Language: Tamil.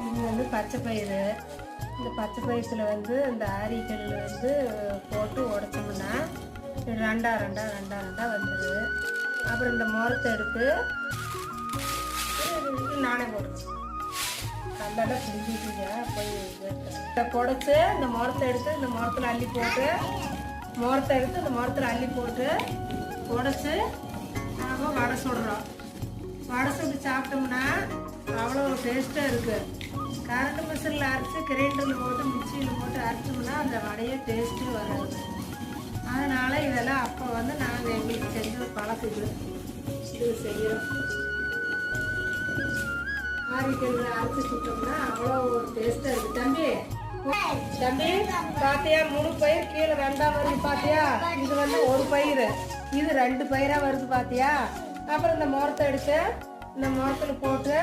இது வந்து பச்சை பயிறு. இந்த பச்சை பயிரத்தில் வந்து இந்த ஆரிக்கல் வந்து போட்டு உடச்சோம்னா ரெண்டா ரெண்டா ரெண்டா ரெண்டா வந்துடுது. அப்புறம் இந்த முறத்தை எடுத்து நானே போடுறேன். நல்லா புரிஞ்சுக்கிங்க. போய் இதை புடச்சி இந்த முறத்தை எடுத்து இந்த முறத்தில் அள்ளி போட்டு முறத்தை எடுத்து இந்த முறத்தில் அள்ளி போட்டு உடச்சி நாம் வடை சுடுறோம். வடை சுட்டு சாப்பிட்டோம்னா அவ்வளோ டேஸ்ட்டாக இருக்குது. கரண்ட் மிஷினில் அரைச்சி கிரைண்டரில் போட்டு மிக்சியில் போட்டு அரைச்சோம்னா அந்த வடையே டேஸ்ட்டே வராது. அதனால் இதெல்லாம் அப்போ வந்து நாங்கள் எங்களுக்கு செஞ்ச பழக்குது இது செய்கிறோம். ஆரிக்கல்ல அரைச்சி சுட்டோம்னா அவ்வளோ ஒரு டேஸ்ட்டாக இருக்குது. தம்பி தம்பி பார்த்தியா, 3 பயிர் கீழே 2ஆ வருது பார்த்தியா? இது வந்து 1 பயிர், இது 2 பயிராக வருது பார்த்தியா? அப்புறம் இந்த முறத்தை எடுத்து இந்த முறத்தில் போட்டு